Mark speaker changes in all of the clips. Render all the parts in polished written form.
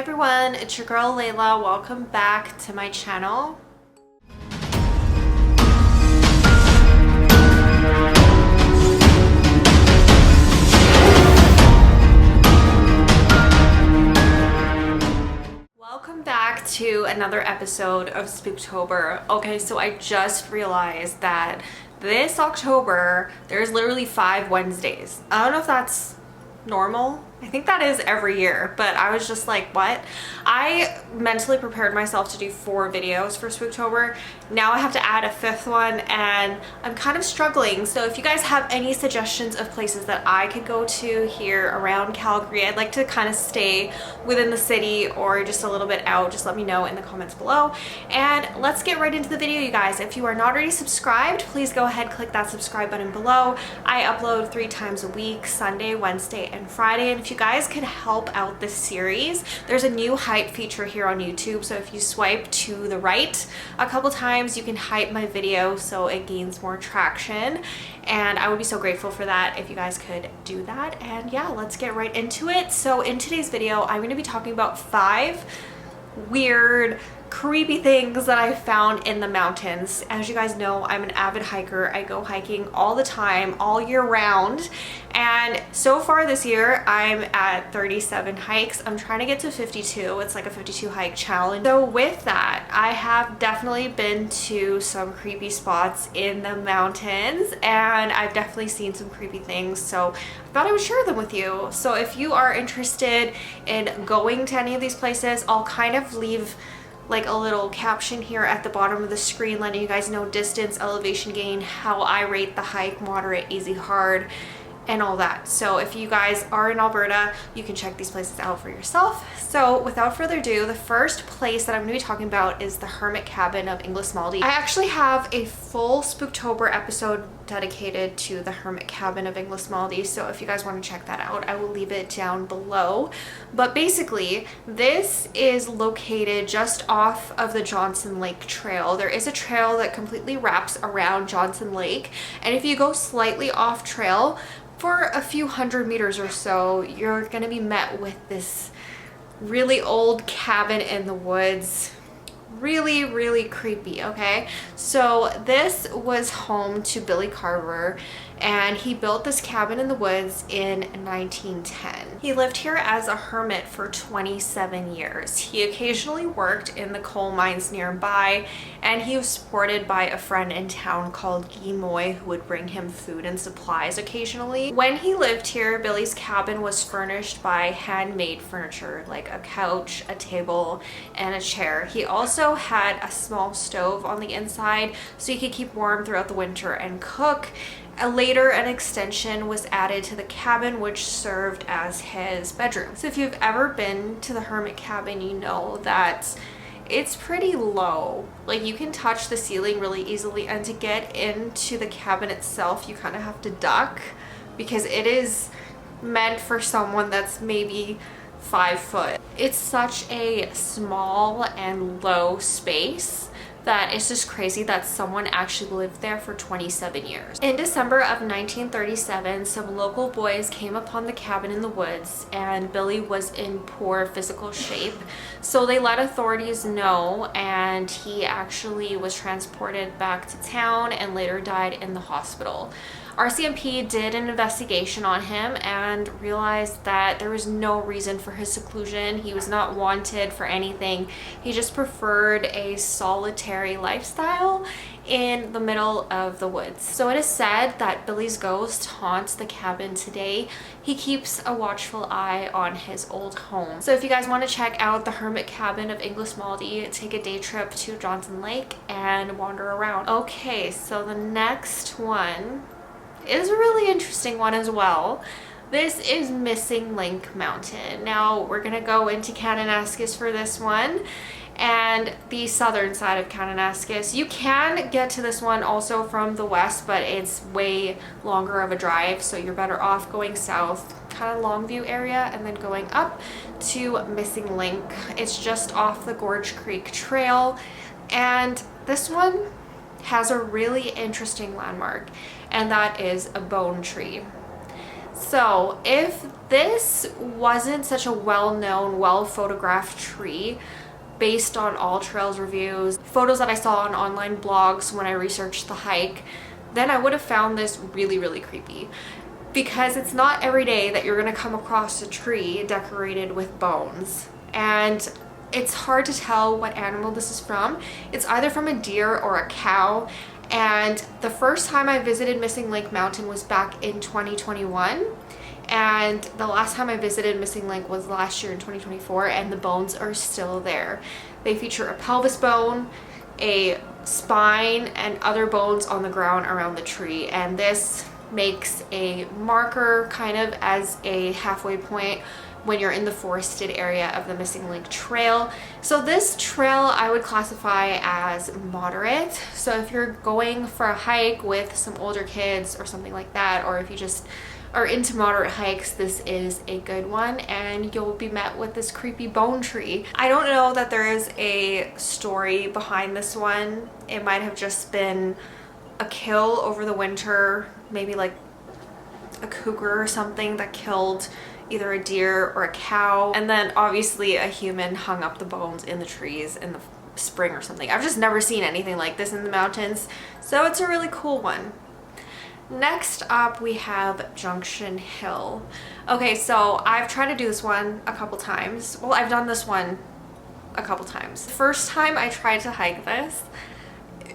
Speaker 1: everyone, it's your girl Layla. Welcome back to my channel. Welcome back to another episode of Spooktober. Okay, so I just realized that this October there's literally 5 Wednesdays. I don't know if that's normal. I think that is every year, but I was just like, what? I mentally prepared myself to do 4 videos for Spooktober. Now I have to add a 5th one and I'm kind of struggling. So if you guys have any suggestions of places that I could go to here around Calgary, I'd like to kind of stay within the city or just a little bit out, just let me know in the comments below. And let's get right into the video, you guys. If you are not already subscribed, please go ahead, click that subscribe button below. I upload 3 times a week, Sunday, Wednesday, and Friday. And if you guys could help out this series, there's a new hype feature here on YouTube. So if you swipe to the right a couple times, you can hype my video so it gains more traction. And I would be so grateful for that if you guys could do that. And yeah, let's get right into it. So in today's video, I'm going to be talking about 5 weird, creepy things that I found in the mountains. As you guys know, I'm an avid hiker. I go hiking all the time, all year round. And so far this year, I'm at 37 hikes. I'm trying to get to 52. It's like a 52 hike challenge. So with that, I have definitely been to some creepy spots in the mountains and I've definitely seen some creepy things. So I thought I would share them with you. So if you are interested in going to any of these places, I'll kind of leave like a little caption here at the bottom of the screen letting you guys know distance, elevation gain, how I rate the hike, moderate, easy, hard, and all that. So if you guys are in Alberta, you can check these places out for yourself. So without further ado, the first place that I'm going to be talking about is the Hermit Cabin of Inglismaldi. I actually have a full Spooktober episode dedicated to the Hermit Cabin of Inglismaldi, so if you guys want to check that out, I will leave it down below. But basically, this is located just off of the Johnson Lake Trail. There is a trail that completely wraps around Johnson Lake, and if you go slightly off trail for a few hundred meters or so, you're going to be met with this really old cabin in the woods. Really creepy. Okay, so this was home to Billy Carver, and he built this cabin in the woods in 1910. He lived here as a hermit for 27 years. He occasionally worked in the coal mines nearby, and he was supported by a friend in town called Guy Moy, who would bring him food and supplies occasionally. When he lived here, Billy's cabin was furnished by handmade furniture like a couch, a table, and a chair. He also had a small stove on the inside so he could keep warm throughout the winter and cook. Later, an extension was added to the cabin which served as his bedroom. So if you've ever been to the Hermit Cabin, you know that it's pretty low. Like, you can touch the ceiling really easily, and to get into the cabin itself, you kind of have to duck because it is meant for someone that's maybe 5 foot. It's such a small and low space that it's just crazy that someone actually lived there for 27 years. In December of 1937, some local boys came upon the cabin in the woods, and Billy was in poor physical shape. So they let authorities know, and he actually was transported back to town and later died in the hospital. RCMP did an investigation on him and realized that there was no reason for his seclusion. He was not wanted for anything. He just preferred a solitary lifestyle in the middle of the woods. So it is said that Billy's ghost haunts the cabin today. He keeps a watchful eye on his old home. So if you guys want to check out the Hermit Cabin of Inglismaldi, take a day trip to Johnson Lake and wander around. Okay, so the next one is a really interesting one as well. This is Missing Link Mountain. Now we're gonna go into Kananaskis for this one, and the southern side of Kananaskis. You can get to this one also from the west, but it's way longer of a drive, so you're better off going south, kind of Longview area, and then going up to Missing Link. It's just off the Gorge Creek Trail, and this one has a really interesting landmark, and that is a bone tree. So if this wasn't such a well-known, well-photographed tree, based on all trails reviews, photos that I saw on online blogs when I researched the hike, then I would have found this really, really creepy. Because it's not every day that you're gonna come across a tree decorated with bones. And it's hard to tell what animal this is from. It's either from a deer or a cow. And the first time I visited Missing Link Mountain was back in 2021. And the last time I visited Missing Link was last year in 2024, and the bones are still there. They feature a pelvis bone, a spine, and other bones on the ground around the tree. And this makes a marker kind of as a halfway point when you're in the forested area of the Missing Link Trail. So this trail I would classify as moderate. So if you're going for a hike with some older kids or something like that, or if you just are into moderate hikes, this is a good one, and you'll be met with this creepy bone tree. I don't know that there is a story behind this one. It might have just been a kill over the winter, maybe like a cougar or something that killed either a deer or a cow, and then obviously a human hung up the bones in the trees in the spring or something. I've just never seen anything like this in the mountains, so it's a really cool one. Next up we have Junction Hill. Okay, so I've tried to do this one a couple times. Well, I've done this one a couple times. The first time I tried to hike this,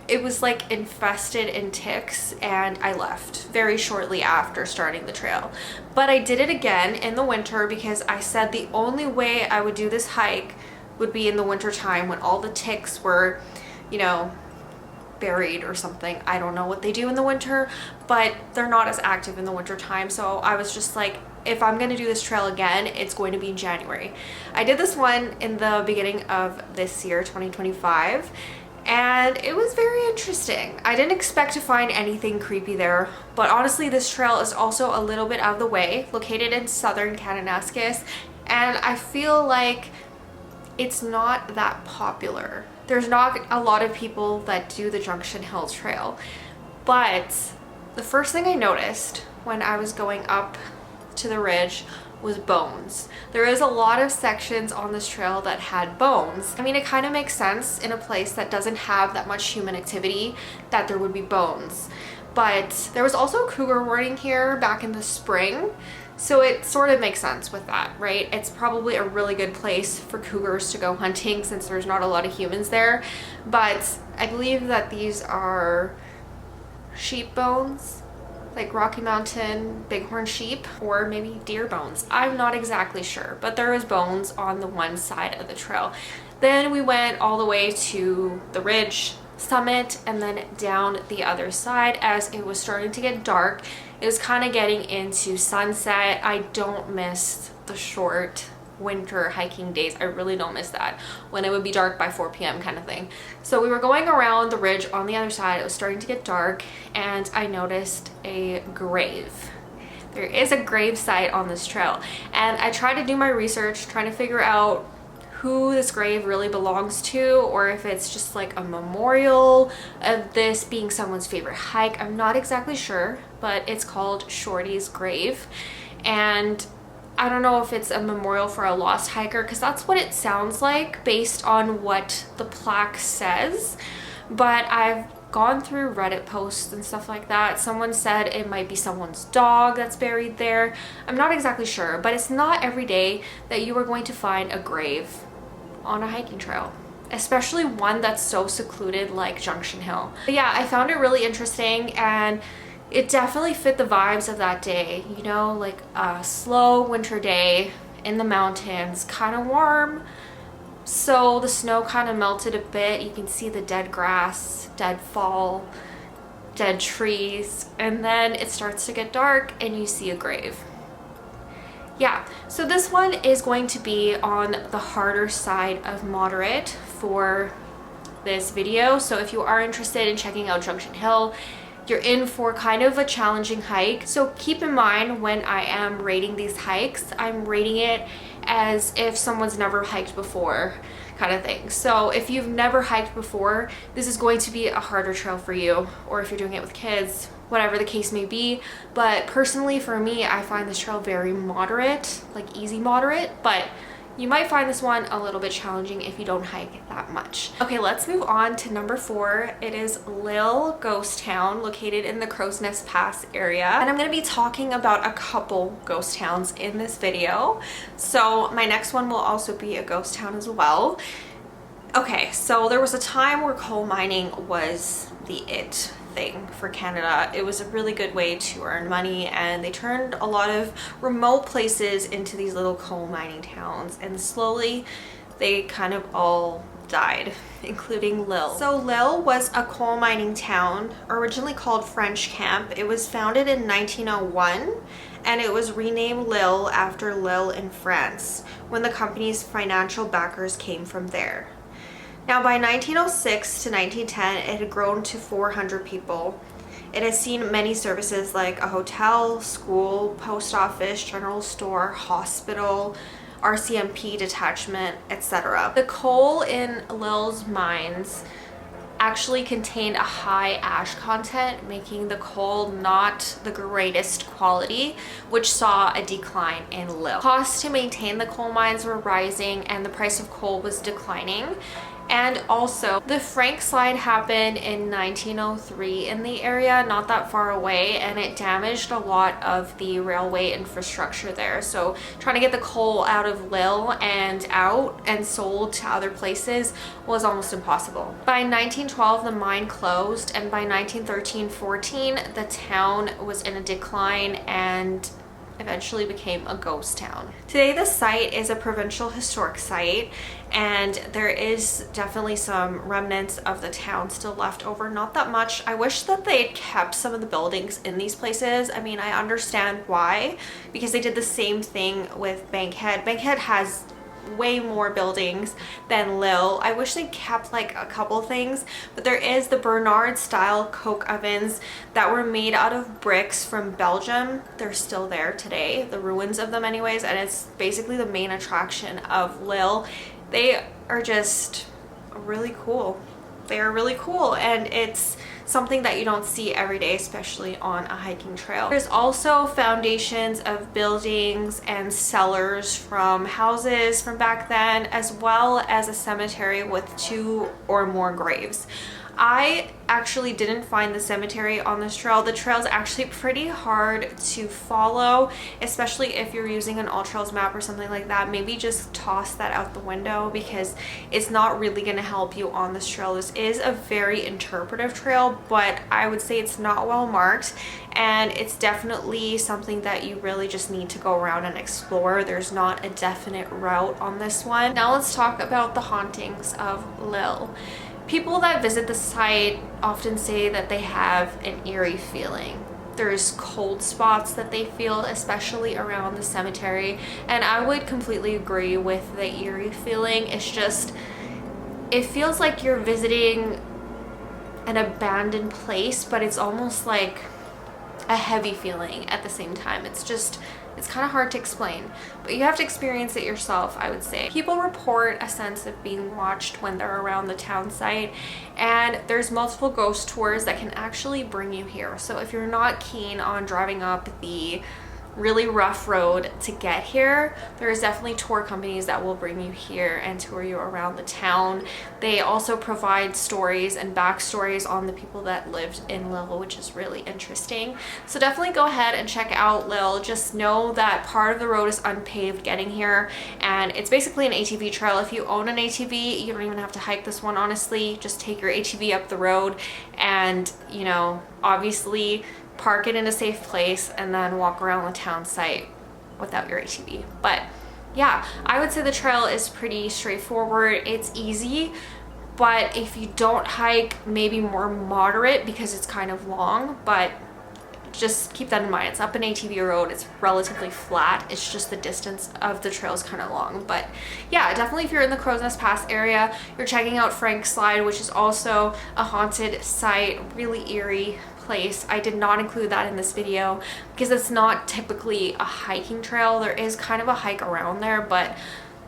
Speaker 1: it was like infested in ticks, and I left very shortly after starting the trail. But I did it again in the winter because I said the only way I would do this hike would be in the winter time when all the ticks were, you know, buried or something. I don't know what they do in the winter, but they're not as active in the winter time. So I was just like, if I'm gonna do this trail again, it's going to be in January. I did this one in the beginning of this year, 2025, and it was very interesting. I didn't expect to find anything creepy there, but honestly this trail is also a little bit out of the way, located in southern Kananaskis, and I feel like it's not that popular. There's not a lot of people that do the Junction Hill Trail, but the first thing I noticed when I was going up to the ridge was bones. There is a lot of sections on this trail that had bones. I mean, it kind of makes sense in a place that doesn't have that much human activity that there would be bones. But there was also a cougar warning here back in the spring, so it sort of makes sense with that, right? It's probably a really good place for cougars to go hunting since there's not a lot of humans there. But I believe that these are sheep bones, like Rocky Mountain bighorn sheep, or maybe deer bones. I'm not exactly sure, but there was bones on the one side of the trail. Then we went all the way to the ridge summit and then down the other side as it was starting to get dark. It was kind of getting into sunset. I don't miss the short winter hiking days. I really don't miss that, when it would be dark by 4 p.m. kind of thing. So we were going around the ridge on the other side. It was starting to get dark, and I noticed a grave. There is a grave site on this trail, and I tried to do my research trying to figure out who this grave really belongs to, or if it's just like a memorial of this being someone's favorite hike. I'm not exactly sure, but it's called Shorty's Grave, and I don't know if it's a memorial for a lost hiker, because that's what it sounds like based on what the plaque says. But I've gone through Reddit posts and stuff like that. Someone said it might be someone's dog that's buried there. I'm not exactly sure, but it's not every day that you are going to find a grave on a hiking trail, especially one that's so secluded like Junction Hill. But yeah, I found it really interesting, and it definitely fit the vibes of that day, you know, like a slow winter day in the mountains, kind of warm. So the snow kind of melted a bit. You can see the dead grass, dead fall, dead trees, and then it starts to get dark and you see a grave. Yeah, so this one is going to be on the harder side of moderate for this video. So if you are interested in checking out Junction Hill, you're in for kind of a challenging hike. So keep in mind when I am rating these hikes, I'm rating it as if someone's never hiked before, kind of thing. So if you've never hiked before, this is going to be a harder trail for you, or if you're doing it with kids, whatever the case may be. But personally for me, I find this trail very moderate, like easy moderate, but you might find this one a little bit challenging if you don't hike that much. Okay, let's move on to number 4. It is Lil Ghost Town, located in the Crow's Nest Pass area. And I'm gonna be talking about a couple ghost towns in this video. So my next one will also be a ghost town as well. Okay, so there was a time where coal mining was the it thing for Canada. It was a really good way to earn money, and they turned a lot of remote places into these little coal mining towns, and slowly they kind of all died, including Lil. So Lil was a coal mining town originally called French Camp. It was founded in 1901, and it was renamed Lil after Lille in France when the company's financial backers came from there. Now by 1906 to 1910, it had grown to 400 people. It has seen many services like a hotel, school, post office, general store, hospital, RCMP detachment, etc. The coal in Lil's mines actually contained a high ash content, making the coal not the greatest quality, which saw a decline in Lil. Costs to maintain the coal mines were rising, and the price of coal was declining. And also, the Frank slide happened in 1903 in the area, not that far away, and it damaged a lot of the railway infrastructure there. So trying to get the coal out of Lille and out and sold to other places was almost impossible. By 1912, the mine closed, and by 1913-14, the town was in a decline and eventually became a ghost town. Today the site is a provincial historic site, and there is definitely some remnants of the town still left over. Not that much. I wish that they had kept some of the buildings in these places. I mean, I understand why, because they did the same thing with Bankhead. Bankhead has way more buildings than Lil. I wish they kept like a couple things, but there is the Bernard style coke ovens that were made out of bricks from Belgium. They're still there today, the ruins of them anyways, and it's basically the main attraction of Lil. They are just really cool. They are really cool, and it's something that you don't see every day, especially on a hiking trail. There's also foundations of buildings and cellars from houses from back then, as well as a cemetery with 2 or more graves. I actually didn't find the cemetery on this trail. The trail is actually pretty hard to follow, especially if you're using an all trails map or something like that. Maybe just toss that out the window, because it's not really going to help you on this trail. This is a very interpretive trail, but I would say it's not well marked, and it's definitely something that you really just need to go around and explore. There's not a definite route on this one. Now let's talk about the hauntings of Lil. People that visit the site often say that they have an eerie feeling. There's cold spots that they feel, especially around the cemetery, and I would completely agree with the eerie feeling. It's just, it feels like you're visiting an abandoned place, but it's almost like a heavy feeling at the same time. It's kind of hard to explain, but you have to experience it yourself, I would say. People report a sense of being watched when they're around the town site, and there's multiple ghost tours that can actually bring you here. So if you're not keen on driving up the really rough road to get here, there's definitely tour companies that will bring you here and tour you around the town. They also provide stories and backstories on the people that lived in Lil, which is really interesting. So definitely go ahead and check out Lil. Just know that part of the road is unpaved getting here, and it's basically an ATV trail. If you own an ATV, you don't even have to hike this one, honestly. Just take your ATV up the road and, you know, obviously park it in a safe place and then walk around the town site without your ATV. But yeah, I would say the trail is pretty straightforward. It's easy, but if you don't hike, maybe more moderate because it's kind of long, but just keep that in mind. It's up an ATV road, it's relatively flat, it's just the distance of the trail is kind of long. But yeah, definitely if you're in the Crow's Nest Pass area, you're checking out Frank Slide, which is also a haunted site, really eerie place. I did not include that in this video because it's not typically a hiking trail. There is kind of a hike around there, but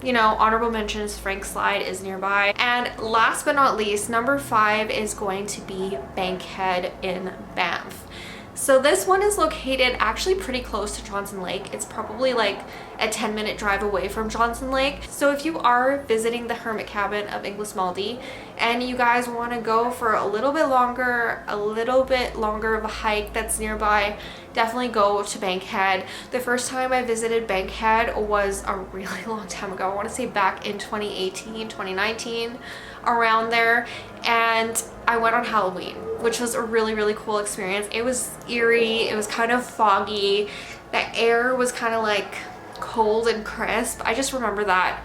Speaker 1: you know, honorable mentions, Frank Slide is nearby. And last but not least, number 5 is going to be Bankhead in Banff. So this one is located actually pretty close to Johnson Lake. It's probably like a 10-minute drive away from Johnson Lake. So if you are visiting the hermit cabin of Inglismaldi and you guys want to go for a little bit longer of a hike that's nearby, definitely go to Bankhead. The first time I visited Bankhead was a really long time ago. I want to say back in 2018, 2019, around there. And I went on Halloween, which was a really cool experience. It was eerie, it was kind of foggy, the air was kind of like cold and crisp. I just remember that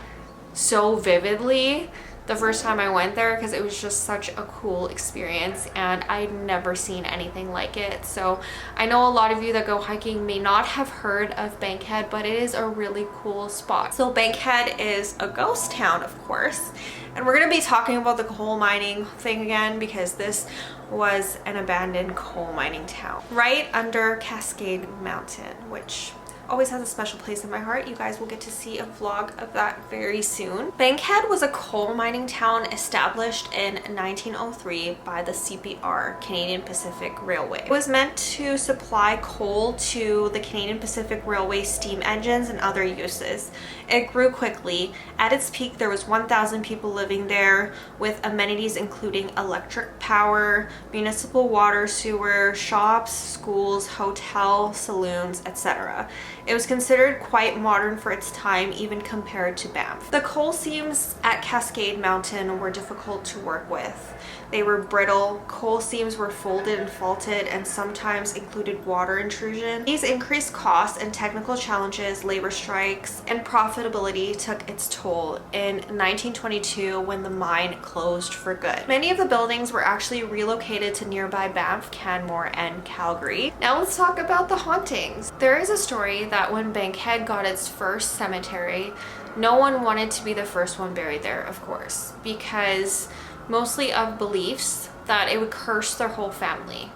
Speaker 1: so vividly the first time I went there because it was just such a cool experience and I'd never seen anything like it. So I know a lot of you that go hiking may not have heard of Bankhead, but it is a really cool spot. So Bankhead is a ghost town, of course, and we're going to be talking about the coal mining thing again because this was an abandoned coal mining town right under Cascade Mountain, which always has a special place in my heart. You guys will get to see a vlog of that very soon. Bankhead was a coal mining town established in 1903 by the CPR, Canadian Pacific Railway. It was meant to supply coal to the Canadian Pacific Railway steam engines and other uses. It grew quickly. At its peak, there was 1,000 people living there with amenities including electric power, municipal water, sewer, shops, schools, hotel, saloons, etc. It was considered quite modern for its time, even compared to Banff. The coal seams at Cascade Mountain were difficult to work with. They were brittle, coal seams were folded and faulted, and sometimes included water intrusion. These increased costs and technical challenges, labor strikes, and profitability took its toll in 1922 when the mine closed for good. Many of the buildings were actually relocated to nearby Banff, Canmore, and Calgary. Now let's talk about the hauntings. There is a story that when Bankhead got its first cemetery, no one wanted to be the first one buried there, of course, because mostly of beliefs that it would curse their whole family.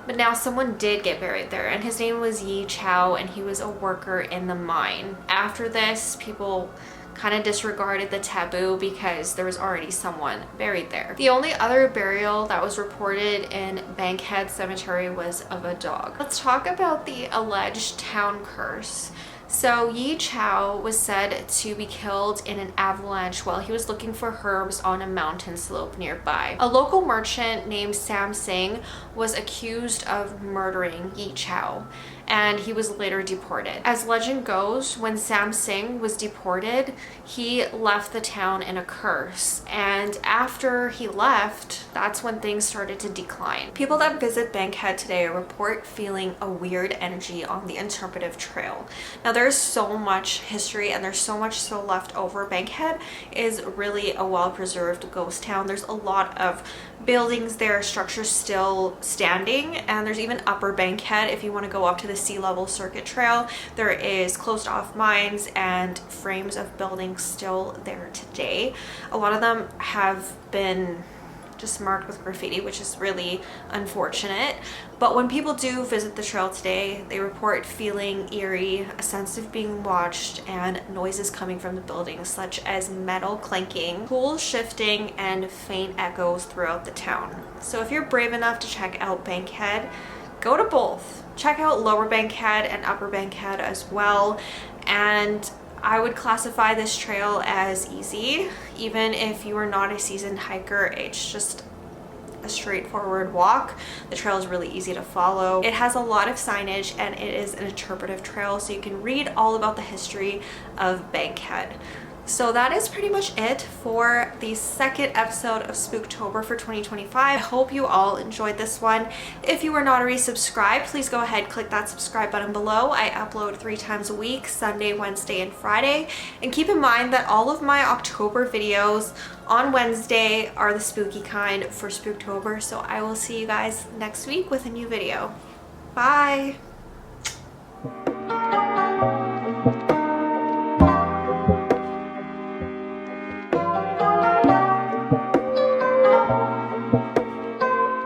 Speaker 1: But now someone did get buried there, and his name was Yi Chow, and he was a worker in the mine. After this, people kind of disregarded the taboo because there was already someone buried there. The only other burial that was reported in Bankhead Cemetery was of a dog. Let's talk about the alleged town curse. So Yi Chow was said to be killed in an avalanche while he was looking for herbs on a mountain slope nearby. A local merchant named Sam Singh was accused of murdering Yi Chow, and he was later deported. As legend goes, when Sam Singh was deported, he left the town in a curse, and after he left, that's when things started to decline. People that visit Bankhead today report feeling a weird energy on the interpretive trail. Now there's so much history and there's so much still left over. Bankhead is really a well-preserved ghost town. There's a lot of buildings there, structures still standing, and there's even Upper Bankhead if you want to go up to the sea level circuit trail. There is closed off mines and frames of buildings still there today. A lot of them have been just marked with graffiti, which is really unfortunate. But when people do visit the trail today, they report feeling eerie, a sense of being watched, and noises coming from the buildings such as metal clanking, tools shifting, and faint echoes throughout the town. So if you're brave enough to check out Bankhead, go to both. Check out Lower Bankhead and Upper Bankhead as well. And I would classify this trail as easy. Even if you are not a seasoned hiker, it's just a straightforward walk. The trail is really easy to follow. It has a lot of signage and it is an interpretive trail, so you can read all about the history of Bankhead. So that is pretty much it for the second episode of Spooktober for 2025. I hope you all enjoyed this one. If you are not already subscribed, please go ahead, click that subscribe button below. I upload 3 times a week, Sunday, Wednesday, and Friday. And keep in mind that all of my October videos on Wednesday are the spooky kind for Spooktober. So I will see you guys next week with a new video. Bye!